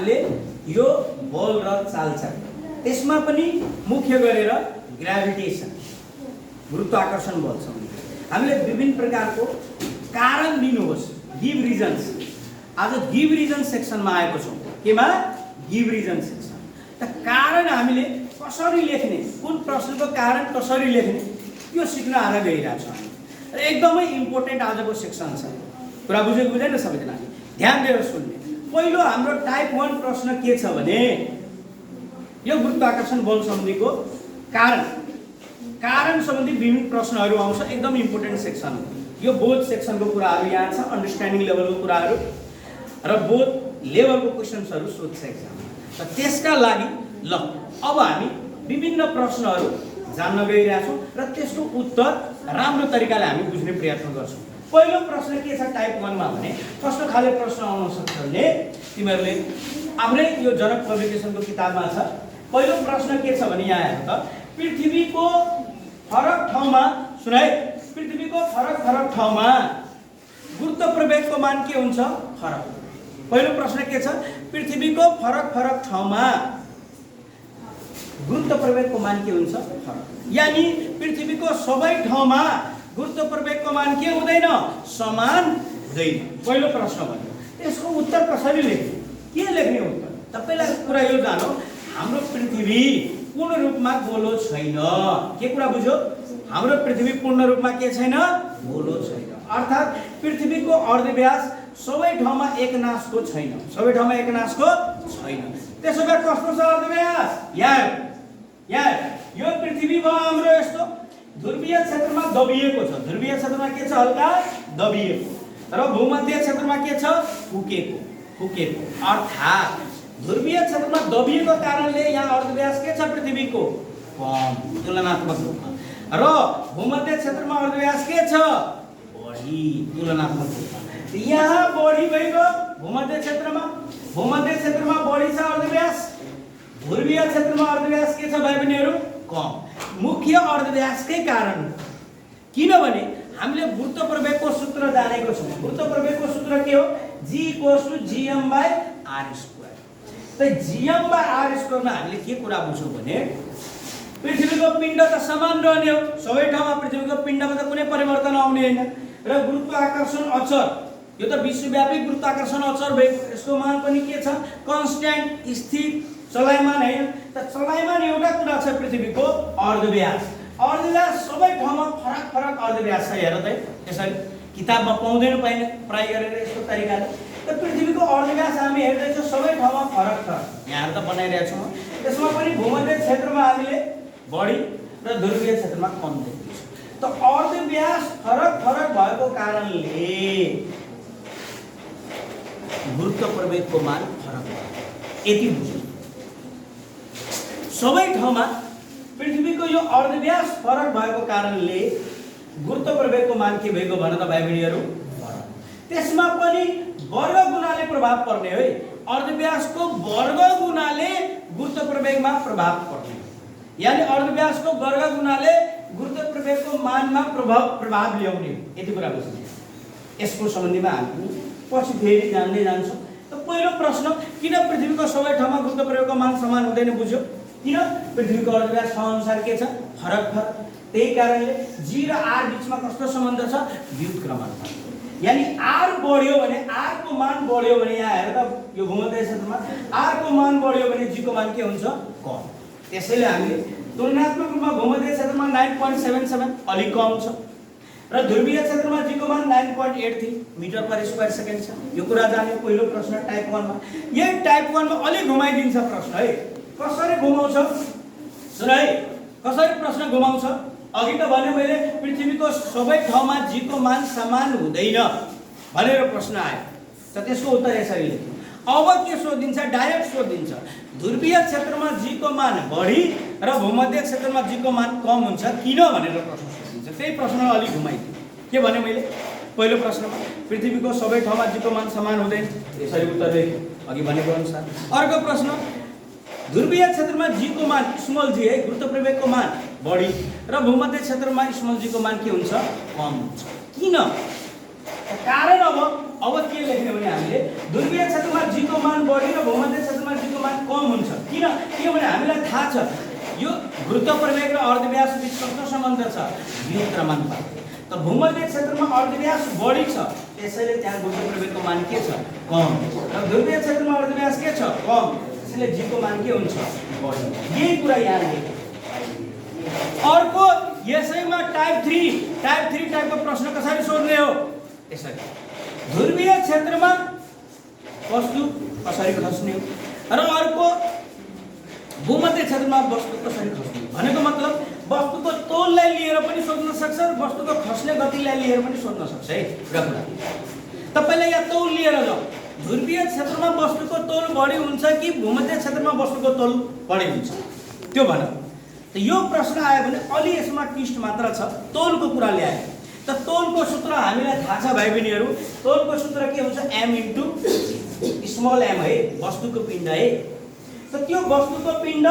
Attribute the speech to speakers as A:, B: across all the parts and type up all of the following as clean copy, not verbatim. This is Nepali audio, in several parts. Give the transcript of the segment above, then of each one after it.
A: हामीले यो बल र चालचलन त्यसमा पनि मुख्य गरेर ग्रेभिटेसन गुरुत्वाकर्षण बल छ हामीले विभिन्न प्रकारको कारण लिनुहोस् गिभ रिजन्स आज गिभ रिजन सेक्सनमा आएको छौं केमा गिभ रिजन सेक्सन त कारण हामीले कसरी लेख्ने कुन प्रश्नको कारण कसरी लेख्ने यो सिक्न आज गइरहेको छ र एकदमै इम्पोर्टेन्ट आजको सेक्सन छ कुरा बुझेको बुझेन सबैजनाले ध्यान दिएर सुन्ने पहिलो हाम्रो टाइप 1 प्रश्न के छ भने यो गुरुत्वाकर्षण बल सम्बन्धीको कारण सम्बन्धी विभिन्न प्रश्नहरू आउँछ एकदम इम्पोर्टेन्ट सेक्सन हो यो बोथ सेक्सनको कुराहरू यहाँ छ अन्डरस्ट्यान्डिङ लेभलको कुराहरू र बोथ लेभलको क्वेशन्सहरू सोध्छ एक्जाम र त्यसका लागि ल अब हामी विभिन्न प्रश्नहरू जान्न गइरहेका छौं र त्यसको उत्तर राम्रो तरिकाले हामी बुझ्ने प्रयत्न गर्छौं पहिलो प्रश्न के छ टाइप 1 मा भने कस्तो खाले प्रश्न आउन सक्छ भने तिमीहरूले आफ्नै यो जनक पब्लिकेसनको किताबमा छ पहिलो प्रश्न के छ भने यहाँ हेर त पृथ्वीको फरक ठाउँमा सुनाइ पृथ्वीको फरक ठाउँमा गुरुत्व प्रवेगको मान के हुन्छ फरक पहिलो प्रश्न के छ पृथ्वीको फरक ठाउँमा गुरुत्व प्रवेगको मान के हुन्छ फरक यानी पृथ्वीको सबै ठाउँमा गुरुत्व प्रवेगको मान के हुँदैन समान हुँदैन पहिलो प्रश्न भन्यो त्यसको उत्तर कसरी लेख्ने के लेख्ने उत्तर तपाईलाई कुरा यो जानो हाम्रो पृथ्वी पूर्ण रूपमा गोलो छैन के कुरा बुझ्यो हाम्रो पृथ्वी पूर्ण रूपमा के छैन गोलो छैन अर्थात पृथ्वीको अर्धव्यास सबै ठाउँमा एकनासको छैन सबै ठाउँमा एकनासको छैन त्यसो भए कस्तो छ अर्धव्यास यार यो पृथ्वी भयो हाम्रो यस्तो ध्रुवीय क्षेत्रमा दबिएको छ ध्रुवीय क्षेत्रमा के छ हल्का दबिएको र भूमध्य क्षेत्रमा के छ फुकेको अर्थात ध्रुवीय क्षेत्रमा दबिएको कारणले यहाँ अर्धव्यास के छ पृथ्वीको कम तुलनात्मक रूपमा र भूमध्य क्षेत्रमा अर्धव्यास के छ बढी तुलनात्मक रूपमा यहाँ बढी भइगयो भूमध्य क्षेत्रमा बढी छ अर्धव्यास ध्रुवीय क्षेत्रमा अर्धव्यास के छ भाइ बहिनीहरु कम मुख्य अर्धव्यासकै कारण किनभने हामीले गुरुत्व प्रवेगको सूत्र जानेको छौं गुरुत्व प्रवेगको सूत्र के हो G = gm/r²। त gm/r² मा हामीले के कुरा बुझ्यौ भने पृथ्वीको पिण्ड त समान रहने हो सबै ठाउँमा पृथ्वीको पिण्डमा त कुनै परिवर्तन आउने हैन र गुरुत्वाकर्षण अचर यो त विश्वव्यापी गुरुत्वाकर्षण अचर भएको यसको मान पनि के छ कन्स्ट्यान्ट स्थिर चलायमान हैन त चलायमान एउटा कुरा छ पृथ्वीको अर्धव्यास सबै ठाउँमा फरक अर्धव्यास छ हेर त यसरी किताबमा पाउँदैन पाइने प्राय गरेर यस्तो तरिकाले त पृथ्वीको अर्धव्यास हामी हेर्दै छौं सबै ठाउँमा फरक छ यहाँ त बनाइरहेको छौं त्यसमा पनि भूमध्य क्षेत्रमा हामीले बढी र ध्रुवीय क्षेत्रमा कम देख्छौं त अर्धव्यास फरक भएको कारणले गुरुत्व प्रवेगको मान फरक भयो यति बुझ्नु सबै ठाउँमा पृथ्वीको यो अर्धव्यास फरक भएको कारणले गुरुत्व प्रवेगको मान के भएको भन त भाइ बहिनीहरु त्यसमा पनि वर्ग गुणाले प्रभाव पर्ने है अर्धव्यासको वर्ग गुणाले गुरुत्व प्रवेगमा प्रभाव पर्ने यानी अर्धव्यासको वर्ग गुणाले गुरुत्व प्रवेगको मानमा प्रभाव ल्याउने यति कुरा बुझ्नु यसको सम्बन्धमा हामी पछि फेरि जान्दै जान्छौं त पहिलो प्रश्न किन पृथ्वीको सबै ठाउँमा गुरुत्व प्रवेगको मान समान हुँदैन बुझ्यो किन पृथ्वीको अर्धव्यास अनुसार के छ फरक त्यही कारणले g र r बीचमा कस्तो सम्बन्ध छ व्युत्क्रमानुपात यानी r बढ्यो भने r को मान बढ्यो भने यहाँ हेर त यो भूमध्य क्षेत्रमा r को मान बढ्यो भने g को मान के हुन्छ कम त्यसैले हामीले तुलनात्मक रूपमा भूमध्य क्षेत्रमा 9.77 अलि कम छ र ध्रुवीय क्षेत्रमा g को मान 9.83 मिटर पर स्क्वायर सेकेन्ड छ यो कुरा जान्यो पहिलो प्रश्न टाइप 1 मा यही टाइप 1 मा अलि घुमाइदिन्छ प्रश्न है कसरी घुमाउँछ सुन है कसरी प्रश्न घुमाउँछ अघि त भने मैले पृथ्वीको सबै ठाउँमा g को मान समान हुँदैन भनेर प्रश्न आयो त त्यसको उत्तर यसरी लेख्नु अब के सोधिन्छ डाइरेक्ट सोधिन्छ ध्रुवीय क्षेत्रमा g को मान बढी र भूमध्य क्षेत्रमा g को मान कम हुन्छ किन भनेर प्रश्न सोधिन्छ त्यही प्रश्नलाई अलि घुमाइदिए के भने मैले पहिलो प्रश्नमा पृथ्वीको सबै ठाउँमा g को मान समान हुँदैन यसरी उत्तर लेख्नु अघि भनेको अनुसार अर्को प्रश्न ध्रुवीय क्षेत्रमा g को मान स्मल g है गुरुत्व प्रवेगको मान बढी र भूमध्य क्षेत्रमा स्मल g को मान के हुन्छ कम हुन्छ किन कारण अब के लेख्ने भने हामीले ध्रुवीय क्षेत्रमा g को मान बढी र भूमध्य क्षेत्रमा हुन्छ। किनभने हामीलाई थाहा छ यो गुरुत्व प्रवेग र अर्धव्यास बिच कस्तो सम्बन्ध छ, व्युत्क्रमानुपात। त भूमध्य क्षेत्रमा अर्धव्यास बढी छ, त्यसैले त्यहाँ गुरुत्व प्रवेगको मान के छ, कम। र ध्रुवीय क्षेत्रमा अर्धव्यास के छ, कम, त्यसैले g को मान के हुन्छ, बढी। यही कुरा यहाँ लेखेको। अर्को यसैमा टाइप 3 टाइपको प्रश्न कसरी सोध्ने हो, यसरी ध्रुवीय क्षेत्रमा वस्तु कसरी खस्ने हो र अर्को भूमध्य क्षेत्रमा वस्तु कसरी खस्ने हो भनेको मतलब वस्तुको तोललाई लिएर पनि सोध्न सक्छ र वस्तुको खस्ने गतिलाई लिएर पनि सोध्न सक्छ है कुरा। तपाईलाई यहाँ तौल लिएर जाऊ, ध्रुवीय क्षेत्रमा वस्तुको तोल बढी हुन्छ कि भूमध्य क्षेत्रमा वस्तुको तोल बढी हुन्छ, त्यो भन। त यो प्रश्न आयो भने अलि यसमा ट्विस्ट मात्र छ, तोलको कुरा ल्याए। त तोलको सूत्र हामीलाई थाहा छ भाइ बहिनीहरू, तोलको सूत्र के हुन्छ, m * स्मल m है, वस्तुको पिण्ड है। त त्यो वस्तुको पिण्ड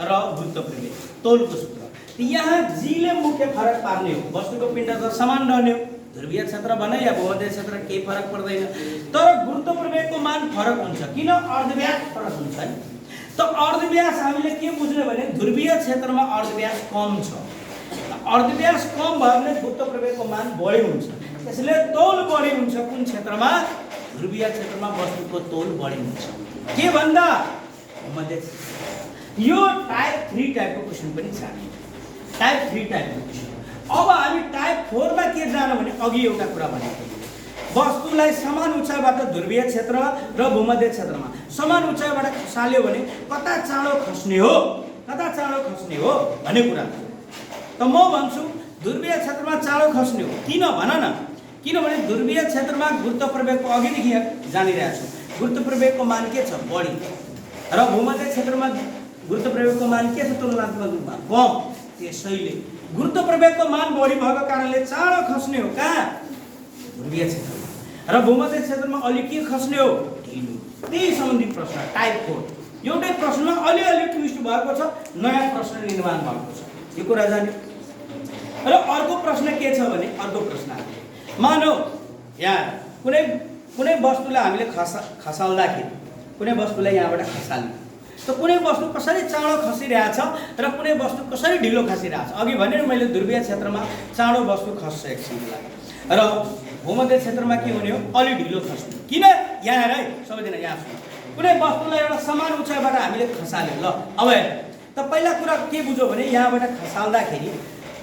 A: र गुरुत्व प्रवेग तोलको सूत्र। यहाँ g ले मुख्य फरक पार्ने हो, वस्तुको पिण्ड त समान रहने हो, ध्रुवीय क्षेत्र भने या भूमध्य क्षेत्र केही फरक पर्दैन। तर गुरुत्व प्रवेगको मान फरक हुन्छ, किन, अर्धव्यास फरक हुन्छ है। त अर्धव्यास हामीले के बुझ्ने भने ध्रुवीय क्षेत्रमा अर्धव्यास कम छ, अर्धव्यास कम भयो भने गुरुत्व प्रवेगको मान बढी हुन्छ, त्यसैले तौल बढी हुन्छ कुन क्षेत्रमा, ध्रुवीय क्षेत्रमा वस्तुको तौल बढी हुन्छ। के भन्दा भूमध्य क्षेत्र। यो टाइप 3 टाइपको क्वेशन पनि छ, टाइप 3 टाइपको क्वेशन। अब हामी टाइप 4 मा के जानु भने अघि एउटा कुरा भनेको, वस्तुलाई समान उचाइबाट ध्रुवीय क्षेत्र र भूमध्य क्षेत्रमा समान उचाइबाट खसाल्यो भने कता चाँडो खस्ने हो, कता चाँडो खस्ने हो भन्ने कुरा। त म भन्छु ध्रुवीय क्षेत्रमा चाँडो खस्ने हो। किन भन न, किनभने ध्रुवीय क्षेत्रमा गुरुत्व प्रवेगको अघिदेखि जानिरहेको छु, गुरुत्व प्रवेगको मान के छ, बढी, र भूमध्य क्षेत्रमा गुरुत्व प्रवेगको मान के छ, तुलनात्मक रूपमा कम। त्यसैले गुरुत्व प्रवेगको मान बढी भएको कारणले चाँडो खस्ने हो कहाँ, ध्रुवीय क्षेत्रमा, र भूमध्य क्षेत्रमा अलि के खस्ने हो, ढिलो। त्यही सम्बन्धित प्रश्न टाइप 4। एउटै प्रश्नमा अलिअलि ट्विस्ट भएको छ, नयाँ प्रश्न निर्माण भएको छ, यो कुरा जान्यो। र अर्को प्रश्न के छ भने, अर्को प्रश्न मानौ यहाँ कुनै वस्तुलाई हामीले खसाल्दाखेरि, कुनै वस्तुलाई यहाँबाट खसाल्यो, त कुनै वस्तु कसरी चाँडो खसिरहेछ र कुनै वस्तु कसरी ढिलो खसिरहेछ। अघि भने मैले ध्रुवीय क्षेत्रमा चाँडो वस्तु खस्छ एकछिनको लागि, र भूमध्य क्षेत्रमा के हुने हो, अलि ढिलो खस्ने। किन, यहाँ हेर है सबैजना, यहाँ सुन। कुनै वस्तुलाई एउटा समान उचाइबाट हामीले खसाल्यो, ल अब हेर त पहिला कुरा के बुझ्यो भने यहाँबाट खसाल्दाखेरि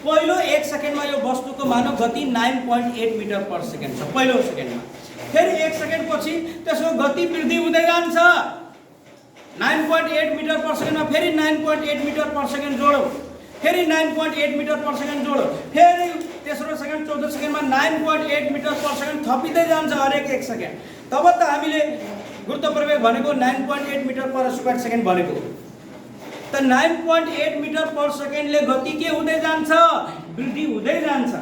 A: पहिलो 1 सेकेन्डमा यो वस्तुको मानव गति 9.8 मिटर पर सेकेन्ड छ पहिलो सेकेन्डमा, फेरि 1 सेकेन्ड पछि त्यसको गति वृद्धि हुँदै जान्छ, 9.8 मिटर पर सेकेन्डमा फेरि 9.8 मिटर पर सेकेन्ड जोडो, फेरि 9.8 मिटर पर सेकेन्ड जोडो, फेरि तेस्रो सेकेन्ड चौथो सेकेन्डमा 9.8 मिटर पर सेकेन्ड थपिँदै जान्छ हरेक 1 सेकेन्ड। तब त हामीले गुरुत्व प्रवेग भनेको 9.8 मिटर पर स्क्वायर सेकेन्ड भनेको। त 9.8 मिटर पर सेकेन्डले गति के हुँदै जान्छ, वृद्धि हुँदै जान्छ।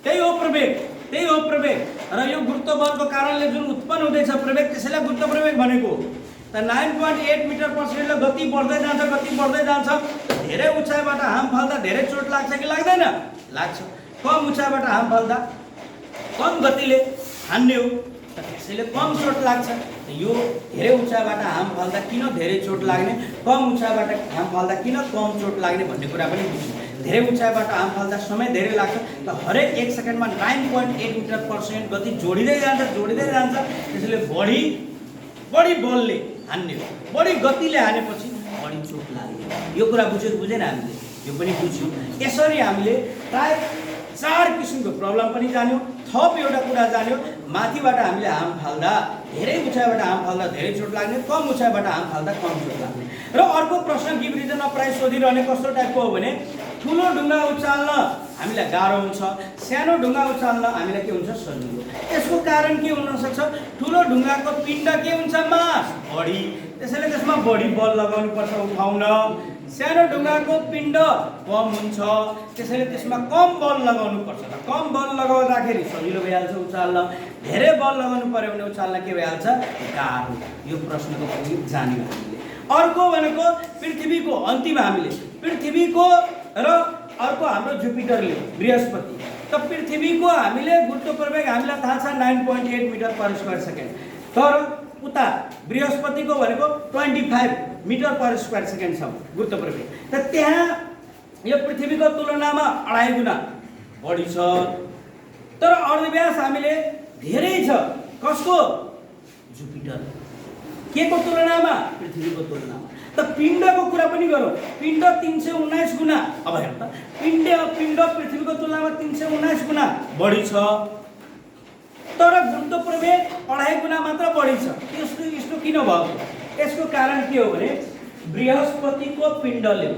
A: त्यही हो प्रवेग, त्यही हो प्रवेग। र यो गुरुत्व बलको कारणले जुन उत्पन्न हुँदैछ प्रवेग, त्यसैलाई गुरुत्व प्रवेग भनेको। त 9.8 मिटर पर सेकेन्डले गति बढ्दै जान्छ, गति बढ्दै जान्छ। धेरै उचाइबाट हाम फाल्दा धेरै चोट लाग्छ कि लाग्दैन, लाग्छ। कम उचाइबाट हाम फाल्दा कम गतिले हान्ने हो, त्यसैले कम चोट लाग्छ। यो धेरै उचाइबाट हाम फाल्दा किन धेरै चोट लाग्ने, कम उचाइबाट हाम फाल्दा किन कम चोट लाग्ने भन्ने कुरा पनि बुझ्नु। धेरै उचाइबाट हाम फाल्दा समय धेरै लाग्छ, त हरेक 1 सेकेन्डमा 9.8 मिटर पर सेकेन्ड गति जोडिँदै जान्छ, जोडिँदै जान्छ। त्यसैले बढी बलले हान्ने हो, बढी गतिले हानेपछि बढी चोट लाग्ने। यो कुरा बुझेन हामीले, यो पनि बुझ्यौँ। यसरी हामीले टाइप 4 किसिमको प्रब्लम पनि जान्यौँ। थप एउटा कुरा जान्यो, माथिबाट हामीले हाम फाल्दा धेरै उचाइबाट हाम फाल्दा धेरै चोट लाग्ने, कम उचाइबाट हाम फाल्दा कम चोट लाग्ने। र अर्को प्रश्न गिभ रिजनमा प्राय सोधिरहने कस्तो टाइपको हो भने, ठुलो ढुङ्गा उचाल्न हामीलाई गाह्रो हुन्छ, सानो ढुङ्गा उचाल्न हामीलाई के हुन्छ, सजिलो। यसको कारण के हुन सक्छ, ठुलो ढुङ्गाको पिण्ड के हुन्छ, मास बढी, त्यसैले त्यसमा बढी बल लगाउनु पर्छ उठाउन। सानो ढुङ्गाको पिण्ड कम हुन्छ, त्यसैले त्यसमा कम बल लगाउनु पर्छ। र कम बल लगाउँदाखेरि सजिलो भइहाल्छ उचाल्न, धेरै बल लगाउनु पर्यो भने उचाल्न के भइहाल्छ, गाह्रो। यो प्रश्नको पनि जान्यौँ हामीले। अर्को भनेको पृथ्वीको, अन्तिम हामीले पृथ्वीको र अर्को हाम्रो जुपिटरले बृहस्पति। त पृथ्वीको हामीले गुरुत्व प्रवेग हामीलाई थाहा छ 9.8 मिटर पर स्क्वायर सेकेन्ड, तर उता बृहस्पतिको भनेको 25 मिटर पर स्क्वायर सेकेन्ड छ गुरुत्व प्रवेग। त त्यहाँ यो पृथ्वीको तुलनामा 2.5 गुणा बढी छ। तर अर्धव्यास हामीले धेरै छ कसको? जुपिटर। के को तुलनामा? पृथ्वीको तुलनामा। त पिण्डको कुरा पनि गरौँ। पिण्ड 319 गुणा, अब हेर्नु त, पिण्ड पृथ्वीको तुलनामा 319 गुणा बढी छ। तर गुरुत्व प्रवेग 2.5 गुणा मात्र बढी छ। यस्तो किन भएको? यसको कारण के हो भने बृहस्पतिको पिण्डले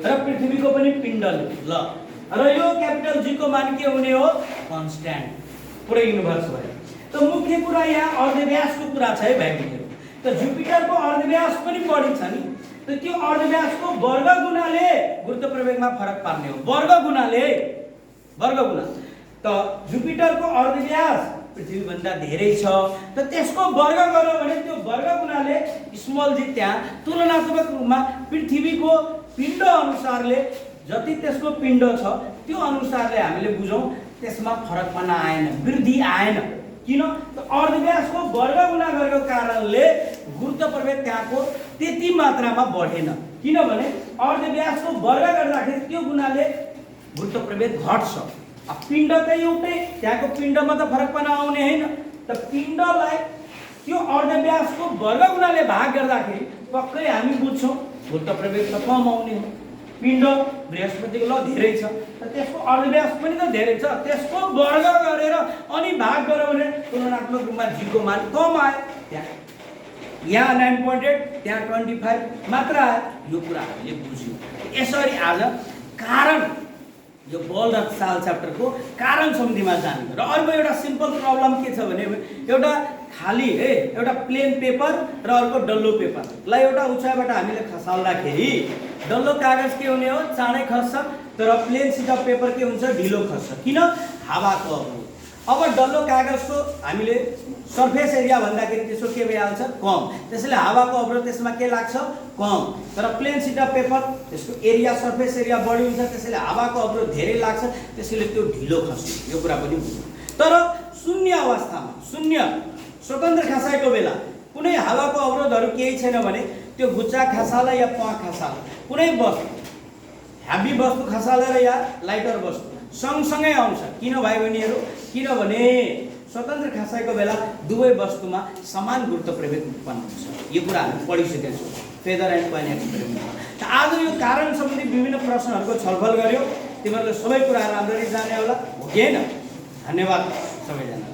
A: र पृथ्वीको पनि पिण्डले ल र यो क्यापिटल जी को मान के हुने हो? कन्स्ट्यान्ट पुरै युनिभर्स भयो। त मुख्य कुरा यहाँ अर्धव्यासको कुरा छ है भाइ बहिनीहरु। त जुपिटरको अर्धव्यास पनि बढी छ नि। त त्यो अर्धव्यासको वर्ग गुणाले गुरुत्व प्रवेगमा फरक पार्ने हो। वर्ग गुणा। त जुपिटरको अर्धव्यास पृथ्वी भन्दा धेरै छ। त त्यसको वर्ग गर्यो भने त्यो वर्ग गुणाले स्मल जी त्यहाँ तुलनात्मक रूपमा पृथ्वीको पिण्ड अनुसारले जति त्यसको पिण्ड छ त्यो अनुसारले हामीले बुझौं त्यसमा फरक पनि आएन, वृद्धि आएन। किन? त अर्धव्यासको वर्ग गुणा गरेको कारणले गुरुत्व प्रवेग त्यहाँको त्यति मात्रामा बढेन। किनभने अर्धव्यासको वर्ग गर्दाखेरि त्यो गुणाले गुरुत्व प्रवेग घट्छ। अब पिण्ड त एउटै, त्यहाँको पिण्डमा त फरक पनि आउने हैन। त पिण्डलाई त्यो अर्धव्यासको वर्ग गुणाले भाग गर्दाखेरि पक्कै हामी बुझ्छौं गुरुत्व प्रवेग त कम आउने हो। पिण्ड बृहस्पतिको ल धेरै छ, त त्यसको अर्धव्यास पनि त धेरै छ। त्यसको वर्ग गरेर अनि भाग गर्यो भने तुलनात्मक रूपमा जी को मान कम आयो। यहाँ 9.8, त्यहाँ 25 मात्र आयो। यो कुरा हामीले बुझ्यौं। यसरी आज कारण यो बल र चाल च्याप्टरको कारण सम्बन्धीमा जान्नु। र अर्को एउटा सिम्पल प्रब्लम के छ भने एउटा खाली एउटा प्लेन पेपर र अर्को डल्लो पेपर ल एउटा उचाइबाट हामीले खसाल्दाखेरि डल्लो कागज के हुने हो? चाँडै खस्छ। तर प्लेन सिट अफ पेपर के हुन्छ? ढिलो खस्छ। किन? हावाको अवरोध। अब डल्लो कागजको हामीले सर्फेस एरिया भन्दाखेरि त्यसको के भइहाल्छ? कम। त्यसैले हावाको अवरोध त्यसमा के लाग्छ? कम। तर प्लेन सिट अफ पेपर त्यसको एरिया सर्फेस एरिया बढी हुन्छ, त्यसैले हावाको अवरोध धेरै लाग्छ, त्यसैले त्यो ढिलो खस्छ। यो कुरा पनि बुझ्नु। तर शून्य अवस्थामा, शून्य स्वतन्त्र खसाइको बेला कुनै हावाको अवरोधहरू केही छैन भने त्यो गुच्चा खसाला या प्वा खसाला कुनै वस्तु हेभी वस्तु खसालेर या लाइटर वस्तु सँगसँगै आउँछ। किन भाइ बहिनीहरू? किनभने स्वतन्त्र खसाइको बेला दुवै वस्तुमा समान गुरुत्व प्रवेग उत्पन्न हुन्छ। यो कुरा हामी पढिसकेका छौँ फेदर एन्ड कॉइन एक्सपेरिमेन्टमा। त आज यो कारण सम्बन्धी विभिन्न प्रश्नहरूको छलफल गर्यो। तिमीहरूले सबै कुरा राम्ररी जाने होला हो कि हैन? धन्यवाद सबैजना।